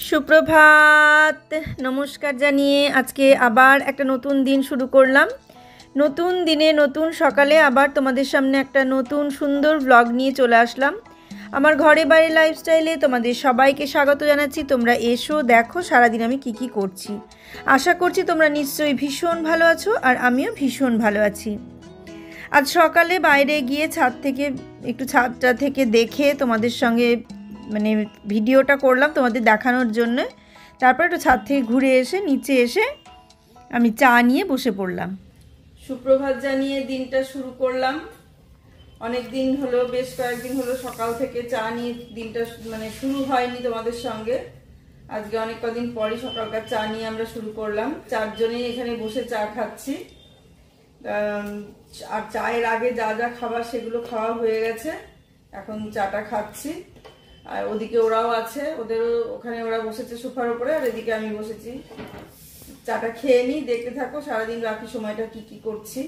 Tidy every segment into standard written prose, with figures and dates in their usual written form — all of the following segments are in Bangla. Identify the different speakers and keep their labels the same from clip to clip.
Speaker 1: সুপ্রভাত, নমস্কার জানিয়ে আজকে আবার একটা নতুন দিন শুরু করলাম। নতুন দিনে নতুন সকালে আবার তোমাদের সামনে একটা নতুন সুন্দর ব্লগ নিয়ে চলে আসলাম। আমার ঘরে বাইরে লাইফস্টাইলে তোমাদের সবাইকে স্বাগত জানাচ্ছি। তোমরা এসো, দেখো সারাদিন আমি কি করছি। আশা করছি তোমরা নিশ্চয়ই ভীষণ ভালো আছো, আর আমিও ভীষণ ভালো আছি। আজ সকালে বাইরে গিয়ে ছাদটা থেকে দেখে তোমাদের সঙ্গে ভিডিওটা করলাম তোমাদের দেখানোর জন্য। তারপর একটু ছাদ থেকে ঘুরে এসে নিচে এসে আমি চা নিয়ে বসে পড়লাম। সুপ্রভাত জানিয়ে দিনটা শুরু করলাম। অনেক দিন হলো, বেশ কয়েকদিন হলো সকাল থেকে চা নিয়ে দিনটা শুরু হয়নি তোমাদের সঙ্গে। আজকে অনেক কদিন পরই সকালকার চা নিয়ে আমরা শুরু করলাম। চারজনেই এখানে বসে চা খাচ্ছি। আর চায়ের আগে যা যা খাবার সেগুলো খাওয়া হয়ে গেছে, এখন চাটা খাচ্ছি। আর ওদিকে ওরাও আছে, ওখানে ওরা বসেছে সোফার উপরে, আর এদিকে আমি বসেছি। চাটা খেয়ে নিই, দেখতে থাকো সারাদিন বাকি সময়টা কি করছি।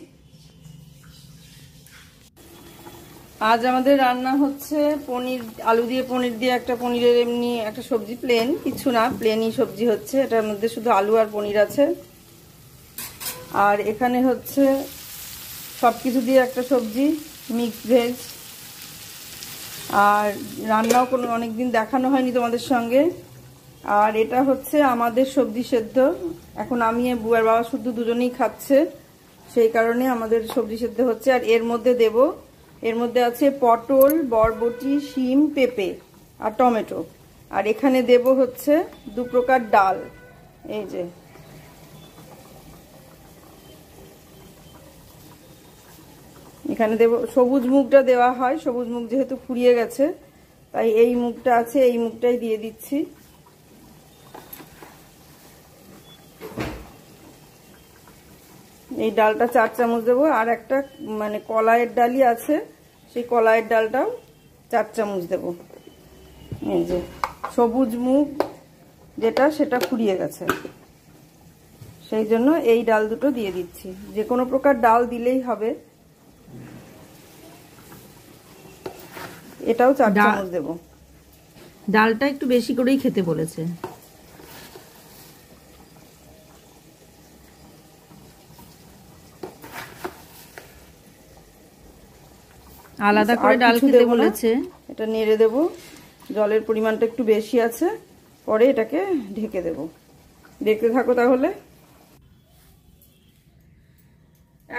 Speaker 1: আজ আমাদের রান্না হচ্ছে পনির, আলু দিয়ে পনির দিয়ে একটা পনিরের এমনি একটা সবজি, প্লেন কিছু না, প্লেনই সবজি হচ্ছে। এটার মধ্যে শুধু আলু আর পনির আছে। আর এখানে হচ্ছে সব কিছু দিয়ে একটা সবজি, মিক্স ভেজ। আর রান্নাও অনেকদিন দেখানো হয়নি তোমাদের সঙ্গে। আর এটা হচ্ছে আমাদের সবজি সেদ্ধ। এখন আমি আর বুয়ার বাবা শুধু দুজনেই খাচ্ছে, সেই কারণে আমাদের সবজি সেদ্ধ হচ্ছে। আর এর মধ্যে আছে পটল, বরবটি, শিম, পেঁপে আর টমেটো। আর এখানে দেব হচ্ছে 2 প্রকার ডাল। এই যে এখানে দেব সবুজ মুগটা, দেওয়া হয় সবুজ মুগ, যেহেতু ফুরিয়ে গেছে তাই এই মুগটা আছে, এই মুগটাই দিয়ে দিচ্ছি। এই ডালটা 4 চামচ দেবো। আর একটা কলাইয়ের ডালই আছে, সেই কলাইয়ের ডালটাও 4 চামচ দেবো। এই যে সবুজ মুগ যেটা, সেটা ফুরিয়ে গেছে, সেই জন্য এই ডাল দুটো দিয়ে দিচ্ছি। যে কোনো প্রকার ডাল দিলেই হবে। এটাও 4 চামচ দেব। ডালটা একটু বেশি করেই খেতে বলেছে। আলাদা করে ডাল খেতে বলেছে। এটা নেড়ে দেব। জলের পরিমাণটা একটু বেশি আছে, পরে এটাকে ঢেকে দেব। দেখতে থাকো তাহলে।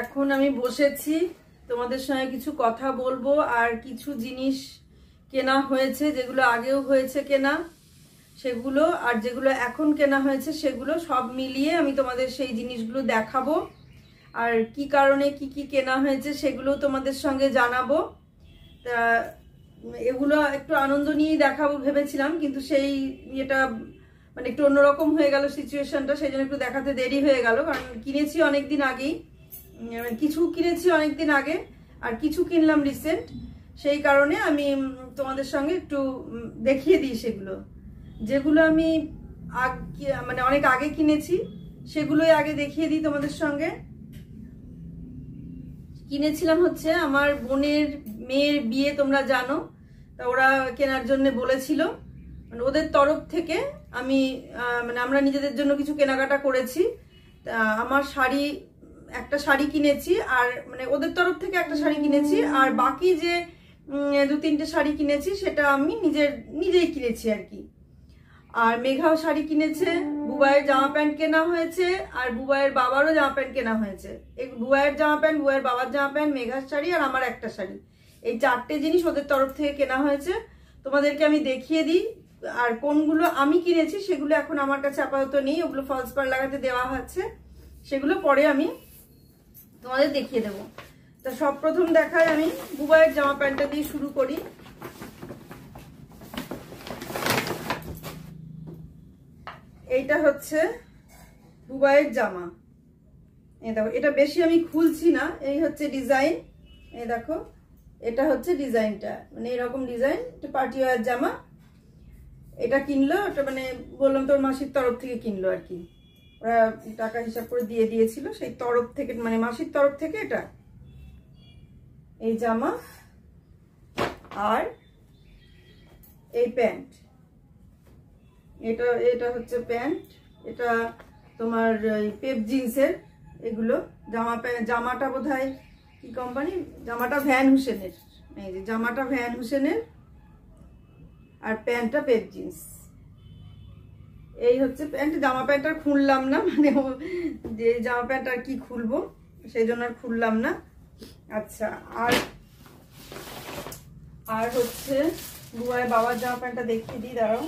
Speaker 1: এখন আমি বসেছি, তোমাদের সঙ্গে কিছু কথা বলবো। আর কিছু জিনিস কেনা হয়েছে, যেগুলো আগেও হয়েছে কেনা সেগুলো, আর যেগুলো এখন কেনা হয়েছে সেগুলো, সব মিলিয়ে আমি তোমাদের সেই জিনিসগুলো দেখাবো। আর কি কারণে কি কেনা হয়েছে সেগুলো তোমাদের সঙ্গে জানাবো। তা এগুলো একটু আনন্দ নিয়েই দেখাবো ভেবেছিলাম, কিন্তু সেই এটা একটু অন্যরকম হয়ে গেল সিচুয়েশনটা, সেই জন্য একটু দেখাতে দেরি হয়ে গেল। কারণ কিনেছি অনেকদিন আগেই, কিছু কিনেছি অনেকদিন আগে আর কিছু কিনলাম রিসেন্ট। সেই কারণে আমি তোমাদের সঙ্গে একটু দেখিয়ে দিই সেগুলো। যেগুলো আমি অনেক আগে কিনেছি সেগুলোই আগে দেখিয়ে দিই তোমাদের সঙ্গে। কিনেছিলাম হচ্ছে আমার বোনের মেয়ের বিয়ে, তোমরা জানো, তা ওরা কেনার জন্য বলেছিল। ওদের তরফ থেকে আমি আমরা নিজেদের জন্য কিছু কেনাকাটা করেছি। আমার একটা শাড়ি কিনেছি, আর ওদের তরফ থেকে একটা শাড়ি কিনেছি। আর বাকি যে 2-3টে শাড়ি কিনেছি সেটা আমি নিজেই কিনেছি আর কি। আর মেঘাও শাড়ি কিনেছে, বুবাইয়ের জামা প্যান্ট কেনা হয়েছে, আর বুবাইয়ের বাবারও জামা প্যান্ট কেনা হয়েছে। বুবাইয়ের জামা প্যান্ট, বুবাইয়ের বাবার জামা প্যান্ট, মেঘার শাড়ি আর আমার একটা শাড়ি, এই 4টে জিনিস ওদের তরফ থেকে কেনা হয়েছে। তোমাদেরকে আমি দেখিয়ে দিই। আর কোনগুলো আমি কিনেছি সেগুলো এখন আমার কাছে আপাতত নেই, ওগুলো ফলস পাড় লাগাতে দেওয়া হচ্ছে, সেগুলো পরে আমি তোমাদের দেখিয়ে দেবো। তা সব প্রথম দেখায় আমি বুবাইয়ের জামা প্যান্টটা দিয়ে শুরু করি। এইটা হচ্ছে বুবাইয়ের জামা। এই দেখো, এটা বেশি আমি খুলছি না, এই হচ্ছে ডিজাইন। এই দেখো, এটা হচ্ছে ডিজাইনটা, এরকম ডিজাইন। এটা পার্টি ওয়্যার জামা। এটা কিনলো, ওটা বললাম তোর মাসির তরফ থেকে কিনলো আর কি। ওরা টাকা হিসাব করে দিয়ে দিয়েছিল, সেই তরফ থেকে, মাসির তরফ থেকে এটা এই জামা আর এই প্যান্ট। এটা এটা হচ্ছে প্যান্ট, এটা তোমার পেপ জিন্সের। এগুলো জামাটা বোধহয় কি কোম্পানি, জামাটা ভ্যান হুসেনের। এই যে জামাটা ভ্যান হুসেনের আর প্যান্টটা পেপ জিন্স। এই হচ্ছে প্যান্ট। জামা প্যান্টটা খুললাম না, মানে যে জামা প্যান্ট আর কি খুলবো, সেই জন্য আর খুললাম না। আচ্ছা, আর হচ্ছে বুয়ার বাবার জামা প্যান্টটা দেখিয়ে দিই, দাঁড়াও।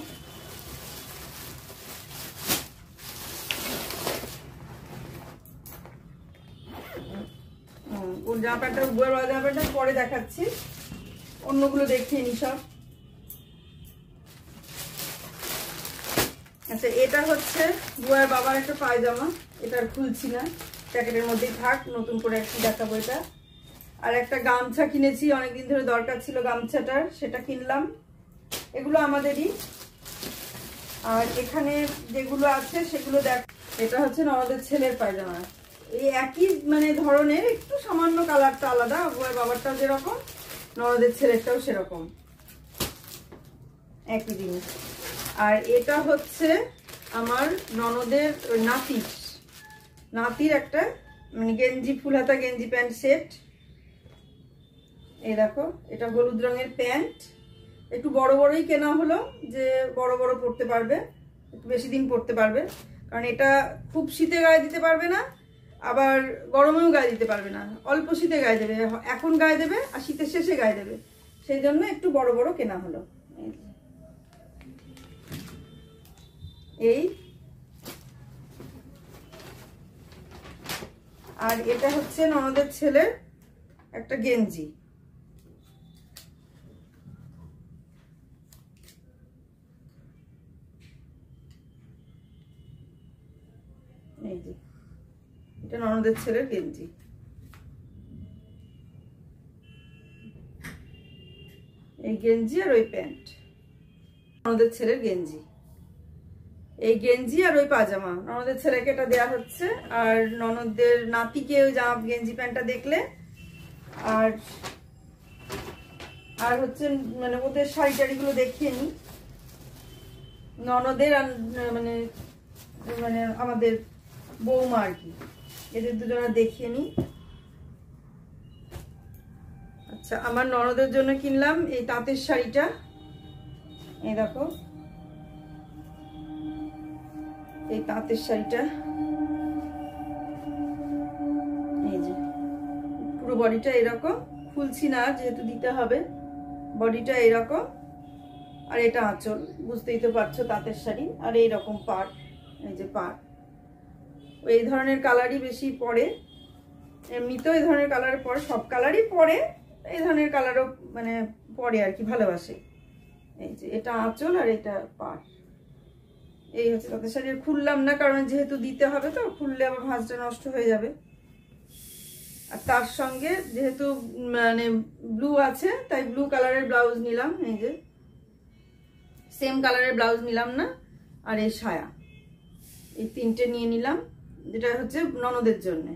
Speaker 1: ওর জামা প্যান্টটা, বুয়ার বাবার জামা প্যান্টটা পরে দেখাচ্ছি, অন্যগুলো দেখিয়ে নি সব। আচ্ছা, এটা হচ্ছে বুয়ার বাবার একটা পায়জামা, এটা আর খুলছি না, প্যাকেটের মধ্যেই থাক, নতুন করে একটু দেখাবো এটা। আর একটা গামছা কিনেছি, অনেকদিন ধরে দরকার ছিল গামছাটার, সেটা কিনলাম। এগুলো আমাদেরই। আর এখানে যেগুলো আছে সেগুলো দেখ। এটা হচ্ছে আমাদের ছেলের পায়জামা, এই একই মানে ধরনের, একটু সামান্য কালারটা আলাদা। বুয়ার বাবারটাও যেরকম, ননদের ছেলেরটাও সেরকম, একই জিনিস। আর এটা হচ্ছে আমার ননদের নাতির একটা মানে গেঞ্জি, ফুল হাতা গেঞ্জি প্যান্ট সেট। এই দেখো, এটা হলুদ রঙের প্যান্ট, একটু বড় বড়ই কেনা হলো, যে বড় বড় পরতে পারবে, একটু বেশি দিন পরতে পারবে। কারণ এটা খুব শীতে গায়ে দিতে পারবে না, আবার গরমেও গায়ে দিতে পারবে না। অল্প শীতে গায়ে দেবে, এখন গায়ে দেবে আর শীতের শেষে গায়ে দেবে, সেই জন্য একটু বড় বড় কেনা হলো। এই আর এটা হচ্ছে ননদের ছেলের একটা গেঞ্জি। এই যে এটা ননদের ছেলের গেঞ্জি। এই গেঞ্জি আর ওই প্যান্ট ননদের ছেলের গেঞ্জি। এই গেঞ্জি আর ওই পাজামা ননদের ছেলেকে এটা দেয়া হচ্ছে, আর ননদের নাতিকে ওই জামা গেঞ্জি প্যান্টটা দেখলে। আর হচ্ছে মানে ওদের শাড়ি টাড়িগুলো দেখিয়ে নি, ননদের আর মানে মানে আমাদের বৌমা আর কি, এদের দুজনে দেখিয়ে নি। আচ্ছা, আমার ননদের জন্য কিনলাম এই তাঁতের শাড়িটা। এই দেখো, এই তাঁতের শাড়িটা, এই যে পুরো বডিটা এরকম, খুলছি না যেহেতু দিতে হবে। বডিটা এরকম, আর এটা আঁচল, বুঝতেই তো পারছো তাঁতের শাড়ি। আর এইরকম পাড়, এই যে পাড়, এই ধরনের কালারই বেশি পরে। এমনিতেও এই ধরনের কালার পরে, সব কালারই পরে, এই ধরনের কালারও মানে পরে আর কি, ভালোবাসে। এই যে এটা আঁচল আর এটা পাড়। এই হচ্ছে তাঁতের শাড়ি। খুললাম না কারণ যেহেতু দিতে হবে, তো খুললে আবার ভাঁজটা নষ্ট হয়ে যাবে। আর তার সঙ্গে যেহেতু মানে ব্লু আছে, তাই ব্লু কালারের ব্লাউজ নিলাম। এই যে সেম কালারের ব্লাউজ নিলাম না। আর এই সায়া, এই তিনটে নিয়ে নিলাম, যেটা হচ্ছে ননদের জন্যে।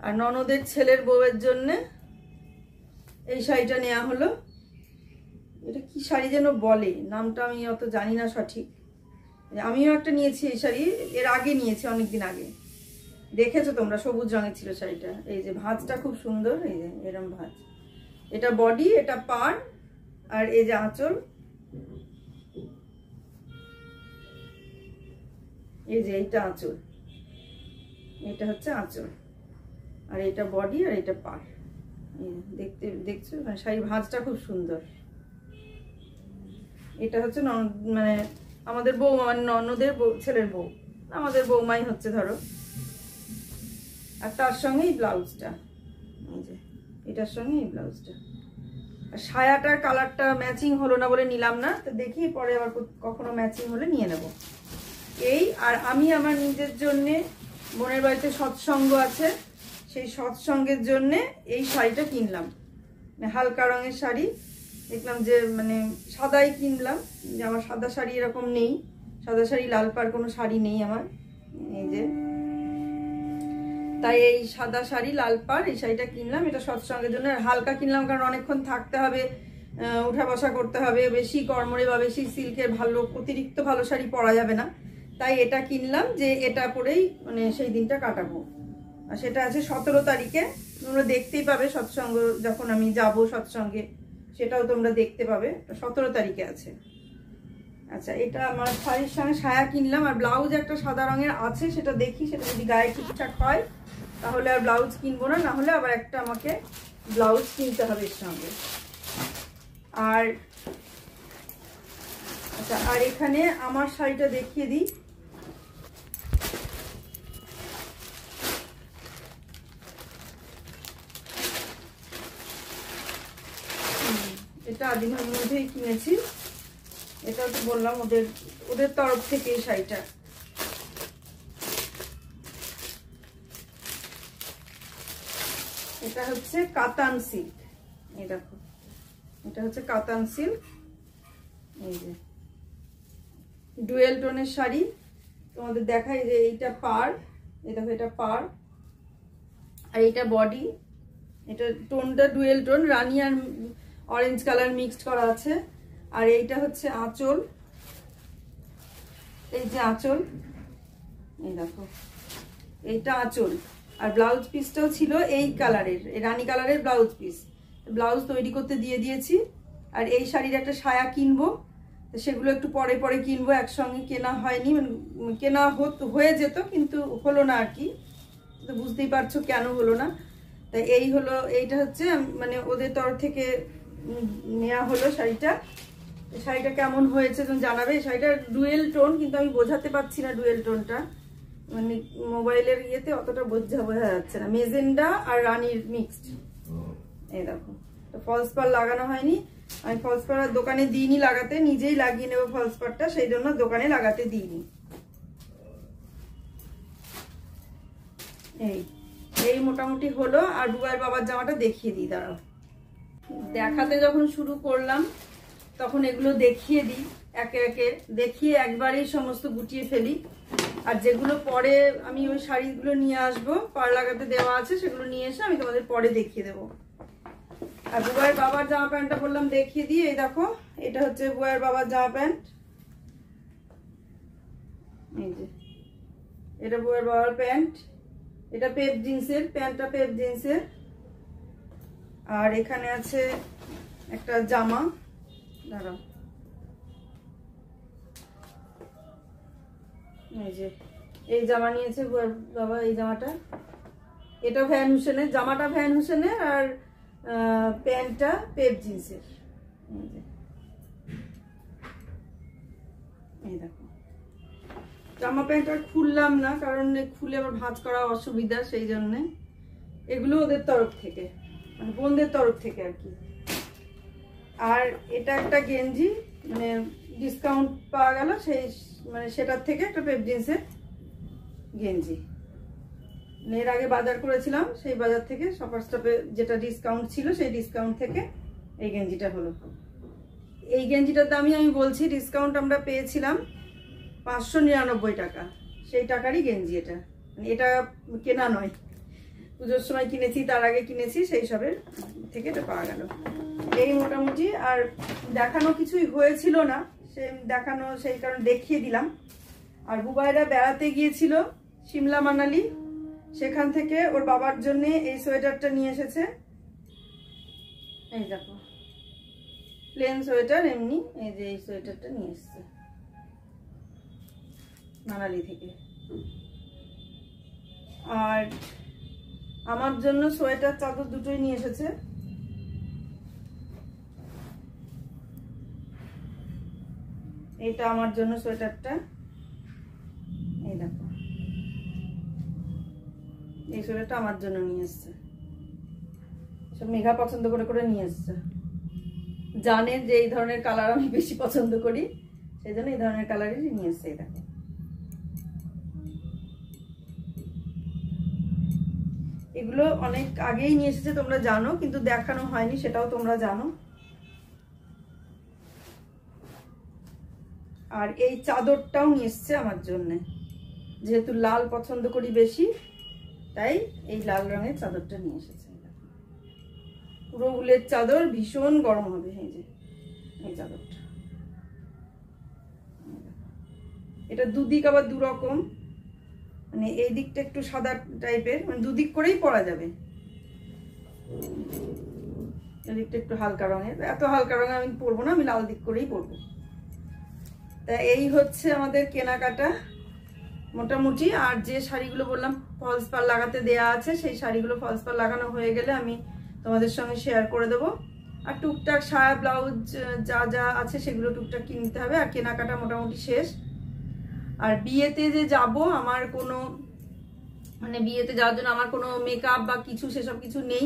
Speaker 1: আর ননদের ছেলের বউয়ের জন্যে এই শাড়িটা নেওয়া হলো। এটা কি শাড়ি যেন বলে, নামটা আমি অত জানি না সঠিক। আমিও একটা নিয়েছি এই শাড়ি, এর আগে নিয়েছি, অনেকদিন আগে, দেখেছো তোমরা, সবুজ রঙের ছিল শাড়িটা। এই যে ভাঁজটা খুব সুন্দর, এই যে এরম ভাঁজ। এটা বডি, এটা পাড়, আর এই যে আঁচল, এই যে এইটা আঁচল, এটা হচ্ছে আঁচল, আর এটা বডি, আর এটা পাড়। দেখতে দেখছো শাড়ির ভাঁজটা খুব সুন্দর। এটা হচ্ছে মানে আমাদের বউ, মানে ননদের ছেলের বউ, আমাদের বৌমাই হচ্ছে ধরো। আর তার সঙ্গে এই ব্লাউজটা, এই যে এটার সঙ্গে এই ব্লাউজটা। আর সায়াটার কালারটা ম্যাচিং হলো না বলে নিলাম না, তো দেখি পরে আবার কখনো ম্যাচিং হলে নিয়ে নেব। এই আর আমি আমার নিজের জন্যে, বোনের বাড়িতে সৎসঙ্গ আছে, সেই সৎসঙ্গের জন্যে এই শাড়িটা কিনলাম। হালকা রঙের শাড়ি, দেখলাম যে মানে সাদাই কিনলাম, যে আমার সাদা শাড়ি এরকম নেই, সাদা শাড়ি লাল পাড় কোনো শাড়ি নেই আমার। এই যে তাই এই সাদা শাড়ি লাল পাড় এই শাড়িটা কিনলাম, এটা সৎসঙ্গের জন্য। হালকা কিনলাম কারণ অনেকক্ষণ থাকতে হবে, উঠা বসা করতে হবে, বেশি কর্মরে বা বেশি সিল্কের ভালো অতিরিক্ত ভালো শাড়ি পরা যাবে না, তাই এটা কিনলাম যে এটা পরেই মানে সেই দিনটা কাটাবো। আর সেটা আছে 17 তারিখে, তোমরা দেখতেই পাবে সৎসঙ্গ যখন আমি যাব সৎসঙ্গে, সেটাও তোমরা দেখতে পাবে। 17 তারিখে আছে। আচ্ছা, এটা আমার শাড়ির সঙ্গে সায়া কিনলাম, আর ব্লাউজ একটা সাদা রঙের আছে, সেটা দেখি, সেটা যদি গায়ে ঠিকঠাক হয় তাহলে আর ব্লাউজ কিনবো না, নাহলে আবার একটা আমাকে ব্লাউজ কিনতে হবে এর সঙ্গে। আর আচ্ছা, আর এখানে আমার শাড়িটা দেখিয়ে দিই। এটা আদিমার মধ্যেই কিনেছি, এটাও তো বললাম ওদের তরফ থেকে এই শাড়িটা। এটা হচ্ছে কাতান সিল্ক, এই দেখো, এটা হচ্ছে কাতান সিল্ক, এই যে ডুয়েল টোনের শাড়ি। তোমাদের দেখাই যে এইটা পার, এই দেখো এটা পার, আর এটা বডি। এটা টোনটা ডুয়েল টোন, রানী আর অরেঞ্জ কালার মিক্সড করা আছে। আর এইটা হচ্ছে আঁচল, এই যে আঁচল, এই দেখো এইটা আঁচল। আর ব্লাউজ পিসটাও ছিল এই কালারের, এই রানী কালারের ব্লাউজ পিস। ব্লাউজ তৈরি করতে দিয়ে দিয়েছি। আর এই শাড়ির একটা সায়া কিনবো, সেগুলো একটু পরে পরে কিনবো, একসঙ্গে কেনা হয়নি, মানে কেনা হয়ে যেত কিন্তু হলো না আর কি, তো বুঝতেই পারছো কেন হলো না। তাই এই হলো, এইটা হচ্ছে মানে ওদের তরফ থেকে নেওয়া হলো শাড়িটা। শাড়িটা কেমন হয়েছে তুমি জানাবে। শাড়িটা ডুয়েল টোন, কিন্তু আমি বোঝাতে পারছি না ডুয়েল টোনটা, মানে মোবাইলের ইয়েতে অতটা বোঝা যাচ্ছে না। মেজেন্ডা আর রানীর মিক্সড, এই দেখো। তো ফলস পার লাগানো হয়নি, আমি ফলস পার দোকানে দিইনি লাগাতে, নিজেই লাগিয়ে নেবো ফলস পারটা, সেই জন্য দোকানে লাগাতে দিইনি। এই মোটামুটি হলো। আর বুবাইয়ের বাবার জামাটা দেখিয়ে দিই, দাঁড়াও। দেখাতে যখন শুরু করলাম তখন এগুলো দেখিয়ে দিই, একে একে দেখিয়ে একবারেই সমস্ত গুটিয়ে ফেলি। আর যেগুলো পরে আমি ওই শাড়িগুলো নিয়ে আসবো, পার লাগাতে দেওয়া আছে, সেগুলো নিয়ে এসে আমি তোমাদের পরে দেখিয়ে দেবো। আর বুবাইয়ের বাবার জামা প্যান্টটা বললাম দেখিয়ে দিই। এই দেখো, এটা হচ্ছে বুবাইয়ের বাবার জামা প্যান্ট, এই যে এটা বুবাইয়ের বাবার প্যান্ট। এটা পেপ জিন্সের, প্যান্টটা পেপ জিন্সের। আর এখানে আছে একটা জামা, দাঁড়াও, এই যে এই জামা নিয়েছে বাবা, এই জামাটা। এটা ভ্যান হুসেনের, জামাটা ভ্যান হুসেনের, আর প্যান্টটা পেপ জিন্সের। এই দেখো, জামা প্যান্ট আর খুললাম না, কারণ খুলে আবার ভাঁজ করা অসুবিধা, সেই জন্যে। এগুলো ওদের তরফ থেকে, মানে বোনদের তরফ থেকে আর কি। আর এটা একটা গেঞ্জি, মানে ডিসকাউন্ট পাওয়া গেল, সেই মানে সেটার থেকে একটা পেপ জিন্সের গেঞ্জি। এর আগে বাজার করেছিলাম, সেই বাজার থেকে শপার স্টপে যেটা ডিসকাউন্ট ছিল, সেই ডিসকাউন্ট থেকে এই গেঞ্জিটা হলো। এই গেঞ্জিটার দামই আমি বলছি, ডিসকাউন্ট আমরা পেয়েছিলাম 599 টাকা, সেই টাকারই গেঞ্জি এটা। এটা কেনা নয়, পুজোর সময় কিনেছি, তার আগে কিনেছি, সেই সবের থেকে এটা পাওয়া গেল। এই মোটামুটি। আর দেখানো কিছুই হয়েছিল না, সেই কারণে দেখিয়ে দিলাম। আর বুবাইরা বেড়াতে গিয়েছিল সিমলা মানালি, সেখান থেকে ওর বাবার জন্য এই সোয়েটারটা নিয়ে এসেছে। এই দেখো, প্লেন সোয়েটার এমনি, এই যে এই সোয়েটারটা নিয়ে এসেছে মানালি থেকে। আর আমার জন্য সোয়েটার চাদর দুটোই নিয়ে এসেছে। এটা আমার জন্য সোয়েটারটা, এই দেখো, এই সোয়েটারটা আমার জন্য নিয়ে এসছে। সব মেঘা পছন্দ করে করে নিয়ে এসছে, জানেন যে এই ধরনের কালার আমি বেশি পছন্দ করি, সেই জন্য এই ধরনের কালারই নিয়ে এসছে। এই দেখো, এগুলো অনেক আগেই নিয়ে এসেছে, তোমরা জানো, কিন্তু দেখানো হয়নি, সেটাও তোমরা জানো। আর এই চাদরটাও নিয়ে এসছে আমার জন্য, যেহেতু লাল পছন্দ করি বেশি, তাই এই লাল রঙের চাদরটা নিয়ে এসেছে। পুরো উলের চাদর, ভীষণ গরম হবে। এই যে এই চাদরটা, এটা দুদিক আবার দুরকম, মানে এই দিকটা একটু সাদা টাইপের, মানে দুদিক করেই পরা যাবে। এই দিকটা একটু হালকা রঙের, এত হালকা রঙে আমি পরবো না, আমি লাল দিক করেই পরবো। তা এই হচ্ছে আমাদের কেনাকাটা মোটামুটি। আর যে শাড়িগুলো বললাম ফলস পাড় লাগাতে দেয়া আছে, সেই শাড়িগুলো ফলস পাড় লাগানো হয়ে গেলে আমি তোমাদের সঙ্গে শেয়ার করে দেবো। আর টুকটাক সায়া ব্লাউজ যা যা আছে সেগুলো টুকটাক কিনতে হবে। আর কেনাকাটা মোটামুটি শেষ। আর বিয়েতে যে যাব, আমার কোনো মানে বিয়েতে যাওয়ার জন্য আমার কোনো মেকআপ বা কিছু সেসব কিছু নেই।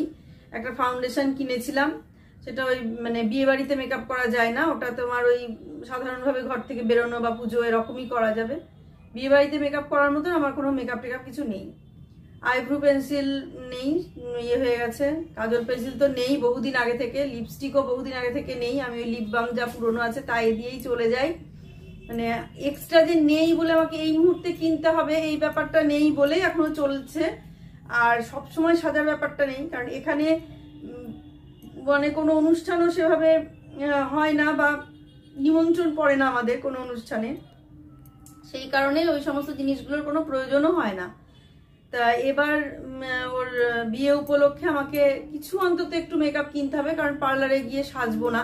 Speaker 1: একটা ফাউন্ডেশন কিনেছিলাম, সেটা ওই মানে বিয়ে বাড়িতে মেকআপ করা যায় না, ওটা তোমার ওই সাধারণভাবে ঘর থেকে বেরোনো বা পুজো এরকমই করা যাবে। বিয়ে বাড়িতে মেকআপ করার মতন আমার কোনো মেকআপ টেকআপ কিছু নেই। আইব্রো পেন্সিল নেই, ইয়ে হয়ে গেছে। কাজল পেন্সিল তো নেই বহুদিন আগে থেকে, লিপস্টিকও বহুদিন আগে থেকে নেই। আমি ওই লিপ বাম যা পুরনো আছে তাই দিয়েই চলে যাই। মানে এক্সট্রা যে নেই বলে আমাকে এই মুহূর্তে কিনতে হবে এই ব্যাপারটা নেই বলেই এখনো চলছে। আর সব সময় সাজার ব্যাপারটা নেই, কারণ এখানে মানে কোনো অনুষ্ঠানও সেভাবে হয় না বা নিমন্ত্রণ পড়ে না আমাদের কোনো অনুষ্ঠানে, সেই কারণে ওই সমস্ত জিনিসগুলোর কোনো প্রয়োজনও হয় না। তা এবার ওর বিয়ে উপলক্ষে আমাকে কিছু অন্তত একটু মেকআপ কিনতে হবে, কারণ পার্লারে গিয়ে সাজবো না।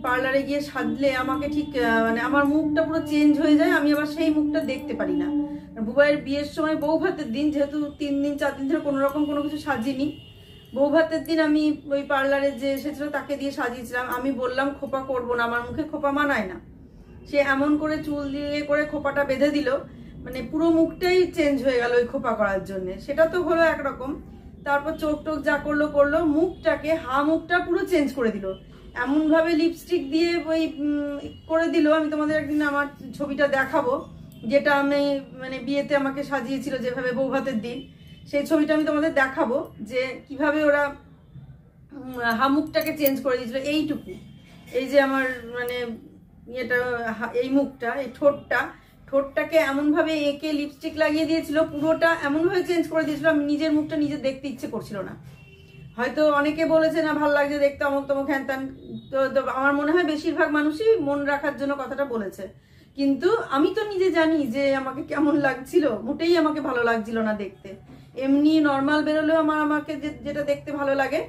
Speaker 1: পার্লারে গিয়ে সাজলে আমাকে ঠিক মানে আমার মুখটা পুরো চেঞ্জ হয়ে যায়, আমি আবার সেই মুখটা দেখতে পারি না। বুবাইয়ের বিয়ের সময় বউ ভাতের দিন, যেহেতু 3 দিন 4 দিন ধরে কোনো রকম কোনো কিছু সাজিনি, বউ ভাতের দিন আমি ওই পার্লারে যে এসেছিল তাকে দিয়ে সাজিয়েছিলাম। আমি বললাম খোপা করবো না, আমার মুখে খোপা মানায় না। সে এমন করে চুল দিয়ে করে খোপাটা বেঁধে দিল, মানে পুরো মুখটাই চেঞ্জ হয়ে গেল ওই খোপা করার জন্য। সেটা তো হলো একরকম, তারপর চোখ টোক যা করলো করলো, মুখটাকে মুখটা পুরো চেঞ্জ করে দিল। এমন ভাবে লিপস্টিক দিয়ে ওই করে দিল, আমি তোমাদের একদিন আমার ছবিটা দেখাবো, যেটা আমি মানে বিয়েতে আমাকে সাজিয়েছিল যেভাবে বউ ভাতের দিন, সেই ছবিটা আমি তোমাদের দেখাবো যে কিভাবে ওরা মুখটাকে চেঞ্জ করে দিয়েছিল। এইটুকু, এই যে আমার মানে এটা এই মুখটা, এই ঠোঁটটাকে এমনভাবে এঁকে লিপস্টিক লাগিয়ে দিয়েছিল, পুরোটা এমনভাবে চেঞ্জ করে দিয়েছিল, আমি নিজের মুখটা নিজে দেখতে ইচ্ছে করছিল না। হয়তো অনেকে বলেছে না ভালো লাগছে দেখতে, অমুক তমুক হ্যান ত্যান, তো আমার মনে হয় বেশিরভাগ মানুষই মন রাখার জন্য কথাটা বলেছে। কিন্তু আমি তো নিজে জানি যে আমাকে কেমন লাগছিল, মোটেই আমাকে ভালো লাগছিল না দেখতে। এমনি নর্মাল বেরোলেও আমাকে যেটা দেখতে ভালো লাগে,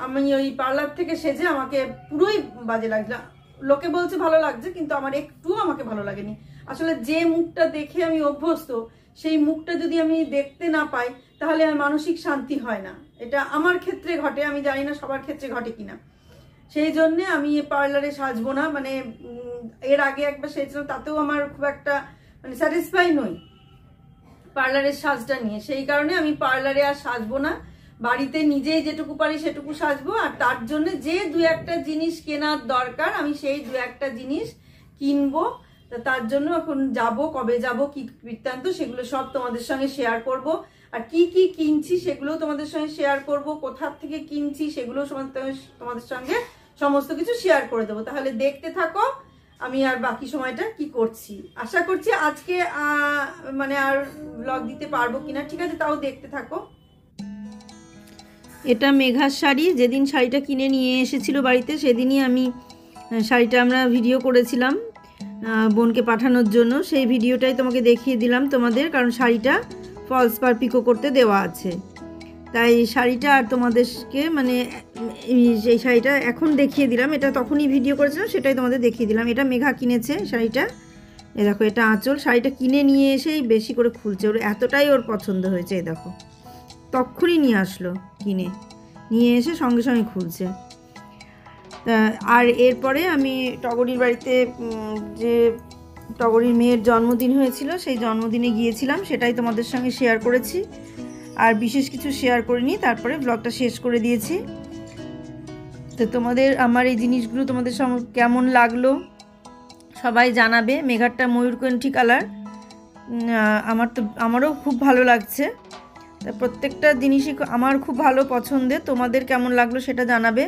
Speaker 1: আমি ওই পার্লার থেকে সেজে আমাকে পুরোই বাজে লাগছিল। লোকে বলছে ভালো লাগছে, কিন্তু আমার একটুও আমাকে ভালো লাগেনি। আসলে যে মুখটা দেখে আমি অভ্যস্ত, সেই মুখটা যদি আমি দেখতে না পাই তাহলে আর মানসিক শান্তি হয় না। এটা আমার ক্ষেত্রে ঘটে, আমি জানি না সবার ক্ষেত্রে ঘটে কিনা। সেই জন্যে আমি পার্লারে সাজবো না। মানে এর আগে একবার সেজছিলাম, তাতেও আমার খুব একটা মানে স্যাটিসফাই নই পার্লারের সাজটা নিয়ে। সেই কারণে আমি পার্লারে আর সাজবো না, বাড়িতে নিজেই যেটুকু পারি সেটুকু সাজবো। আর তার জন্য যে 2-1টা জিনিস কেনার দরকার, আমি সেই 2-1টা জিনিস কিনবো। তার জন্য এখন যাব, কবে যাব, কি বৃত্তান্ত, সেগুলো সব তোমাদের সঙ্গে শেয়ার করব। আর কি কি কিনছি সেগুলো তোমাদের সঙ্গে শেয়ার করব, কোথা থেকে কিনছি সেগুলো তোমাদের সঙ্গে সমস্ত কিছু শেয়ার করে দেবো। তাহলে দেখতে থাকো আমি আর বাকি সময়টা কি করছি। আশা করছি আজকে মানে আর ব্লগ দিতে পারবো কিনা, ঠিক আছে, তাও দেখতে থাকো। এটা মেঘার শাড়ি, যেদিন শাড়িটা কিনে নিয়ে এসেছিল বাড়িতে সেদিনই আমি শাড়িটা আমরা ভিডিও করেছিলাম বোনকে পাঠানোর জন্য। সেই ভিডিওটাই তোমাকে দেখিয়ে দিলাম তোমাদের, কারণ শাড়িটা ফলস পার পিকো করতে দেওয়া আছে, তাই শাড়িটা আর তোমাদেরকে মানে এই শাড়িটা এখন দেখিয়ে দিলাম। এটা তখনই ভিডিও করেছিলাম, সেটাই তোমাদের দেখিয়ে দিলাম। এটা মেঘা কিনেছে শাড়িটা, এ দেখো এটা আঁচল। শাড়িটা কিনে নিয়ে এসেই বেশি করে খুলছে, ওর এতটাই ওর পছন্দ হয়েছে। এ দেখো তখনই নিয়ে আসলো, কিনে নিয়ে এসে সঙ্গে সঙ্গে খুলছে। আর এরপরে আমি টগরির বাড়িতে যে টগরির মেয়ের জন্মদিন হয়েছিল সেই জন্মদিনে গিয়েছিলাম, সেটাই তোমাদের সঙ্গে শেয়ার করেছি। আর বিশেষ কিছু শেয়ার করিনি, তারপরে ব্লগটা শেষ করে দিয়েছি। তো তোমাদের আমার এই জিনিসগুলো তোমাদের কেমন লাগলো সবাই জানাবে। মেঘারটা ময়ূরকণ্ঠী কালার, আমারও খুব ভালো লাগছে। প্রত্যেকটা জিনিসই আমার খুব ভালো পছন্দের, তোমাদের কেমন লাগলো সেটা জানাবে।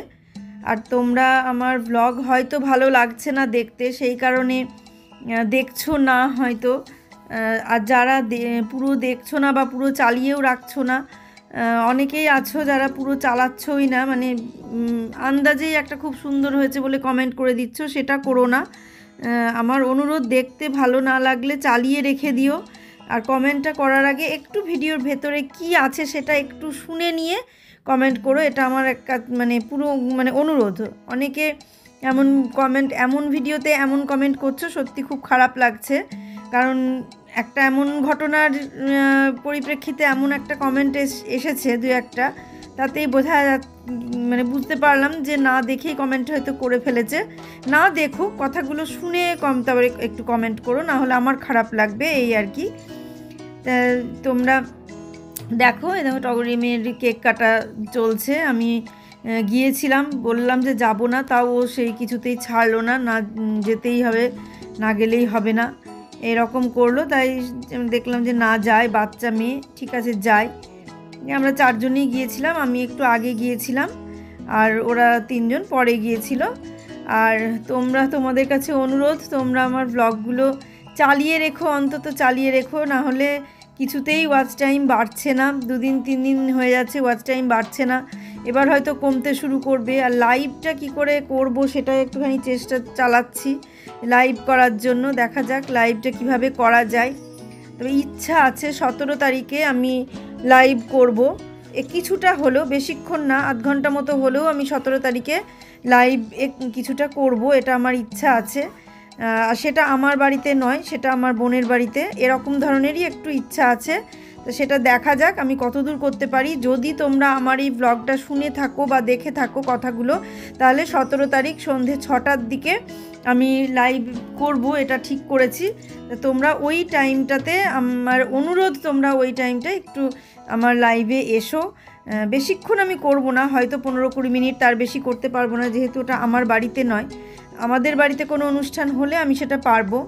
Speaker 1: আর তোমরা আমার ব্লগ হয়তো ভালো লাগছে না দেখতে, সেই কারণে দেখছো না হয়তো। আর যারা পুরো দেখছো না বা পুরো চালিয়েও রাখছো না, অনেকেই আছো যারা পুরো চালাচ্ছই না, মানে আন্দাজেই একটা খুব সুন্দর হয়েছে বলে কমেন্ট করে দিচ্ছ, সেটা করো না। আমার অনুরোধ, দেখতে ভালো না লাগলে চালিয়ে রেখে দিও, আর কমেন্টটা করার আগে একটু ভিডিওর ভেতরে কি আছে সেটা একটু শুনে নিয়ে কমেন্ট করো। এটা আমার একটা মানে পুরো মানে অনুরোধ। অনেকে এমন কমেন্ট, এমন ভিডিওতে এমন কমেন্ট করছো, সত্যি খুব খারাপ লাগছে। কারণ একটা এমন ঘটনার পরিপ্রেক্ষিতে এমন একটা কমেন্ট এসেছে দু একটা, তাতেই মানে বুঝতে পারলাম যে না দেখেই কমেন্ট হয়তো করে ফেলেছে। না দেখো, কথাগুলো শুনে তারপরে একটু কমেন্ট করো, না হলে আমার খারাপ লাগবে, এই আর কি। তোমরা দেখো, এই দেখো টগরি মেয়ের কেক কাটা চলছে। আমি গিয়েছিলাম, বললাম যে যাব না, তাও ও সেই কিছুতেই ছাড়লো না, না যেতেই হবে, না গেলেই হবে না, এরকম করলো। তাই দেখলাম যে না যায়, বাচ্চা মেয়ে, ঠিক আছে যাই। আমরা 4 জনই গিয়েছিলাম, আমি একটু আগে গিয়েছিলাম আর ওরা 3 জন পরে গিয়েছিল। আর তোমাদের কাছে অনুরোধ, তোমরা আমার ব্লগগুলো চালিয়ে রেখো, অন্তত চালিয়ে রেখো, না হলে কিছুতেই ওয়াচ টাইম বাড়ছে না। 2 দিন 3 দিন হয়ে যাচ্ছে ওয়াচ টাইম বাড়ছে না, এবার হয়তো কমতে শুরু করবে। আর লাইভটা কি করে করব সেটা একটুখানি চেষ্টা চালাচ্ছি লাইভ করার জন্য, দেখা যাক লাইভটা কিভাবে করা যায়। তবে ইচ্ছা আছে 17 তারিখে আমি লাইভ করব, কিছুটা হলেও, বেশিক্ষণ না, আধ ঘন্টা মতো হলেও আমি 17 তারিখে লাইভ কিছুটা করব, এটা আমার ইচ্ছা আছে। সেটা আমার বাড়িতে নয়, সেটা আমার বোনের বাড়িতে, এরকম ধরনেরই একটু ইচ্ছা আছে। তো সেটা দেখা যাক আমি কতদূর করতে পারি। যদি তোমরা আমার এই ব্লগটা শুনে থাকো বা দেখে থাকো কথাগুলো, তাহলে 17 তারিখ সন্ধে 6টার দিকে আমি লাইভ করব, এটা ঠিক করেছি। তোমরা ওই টাইমটাতে, আমার অনুরোধ, তোমরা ওই টাইমটা একটু আমার লাইভে এসো। বেশিক্ষণ আমি করব না, হয়তো 15-20 মিনিট, তার বেশি করতে পারবো না, যেহেতু ওটা আমার বাড়িতে নয়। আমাদের বাড়িতে কোনো অনুষ্ঠান হলে আমি সেটা পারবো।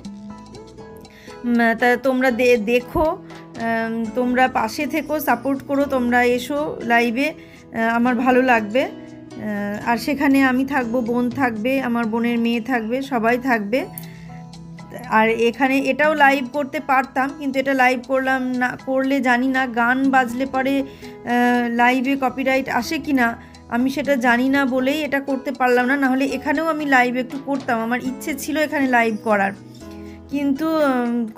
Speaker 1: তা তোমরা দেখো, তোমরা পাশে থেকো, সাপোর্ট করো, তোমরা এসো লাইভে, আমার ভালো লাগবে। আর সেখানে আমি থাকবো, বোন থাকবে, আমার বোনের মেয়ে থাকবে, সবাই থাকবে। আর এখানে এটাও লাইভ করতে পারতাম, কিন্তু এটা লাইভ করলে জানি না গান বাজলে পরে লাইভে কপিরাইট আসে কি না, আমি সেটা জানি না বলেই এটা করতে পারলাম না। নাহলে এখানেও আমি লাইভ একটু করতাম, আমার ইচ্ছে ছিল এখানে লাইভ করার, কিন্তু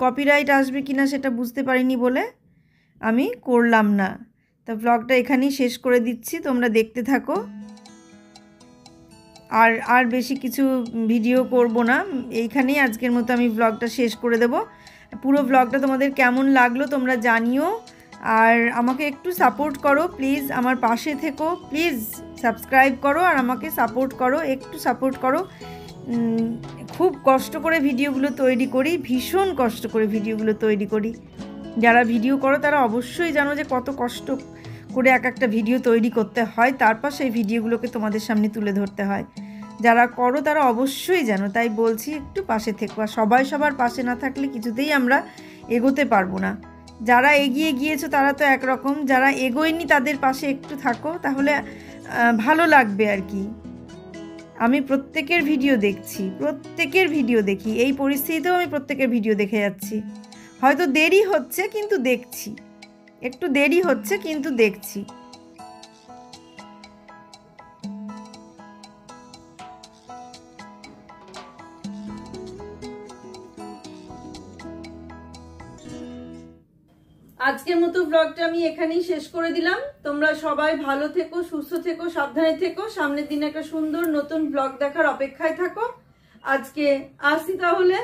Speaker 1: কপিরাইট আসবে কি না সেটা বুঝতে পারিনি বলে আমি করলাম না। তা ব্লগটা এখানেই শেষ করে দিচ্ছি, তোমরা দেখতে থাকো। আর বেশি কিছু ভিডিও করব না, এইখানেই আজকের মতো আমি ব্লগটা শেষ করে দেব। পুরো ব্লগটা তোমাদের কেমন লাগলো তোমরা জানিও, আর আমাকে একটু সাপোর্ট করো প্লিজ, আমার পাশে থেকো প্লিজ, সাবস্ক্রাইব করো আর আমাকে সাপোর্ট করো, একটু সাপোর্ট করো। খুব কষ্ট করে ভিডিওগুলো তৈরি করি, ভীষণ কষ্ট করে ভিডিওগুলো তৈরি করি। যারা ভিডিও করো তারা অবশ্যই জানো যে কত কষ্ট করে একটা ভিডিও তৈরি করতে হয়, তারপর সেই ভিডিওগুলোকে তোমাদের সামনে তুলে ধরতে হয়। যারা করো তারা অবশ্যই জানো, তাই বলছি একটু পাশে থেকো। আর সবাই সবার পাশে না থাকলে কিছুতেই আমরা এগোতে পারবো না। যারা এগিয়ে গিয়েছো তারা তো একরকম, যারা এগোয়নি তাদের পাশে একটু থাকো, তাহলে ভালো লাগবে আর কি। আমি প্রত্যেকের ভিডিও দেখছি, প্রত্যেকের ভিডিও দেখি, এই পরিস্থিতিতেও আমি প্রত্যেকের ভিডিও দেখে যাচ্ছি। হয়তো দেরি হচ্ছে কিন্তু দেখছি, একটু দেরি হচ্ছে কিন্তু দেখছি। আজকের মতো ব্লগটা আমি এখানেই শেষ করে দিলাম। তোমরা সবাই ভালো থেকো, সুস্থ থেকো, সাবধানে থেকো, সামনের দিনে একটা সুন্দর নতুন ব্লগ দেখার অপেক্ষায় থাকো। আজকে আসি তাহলে।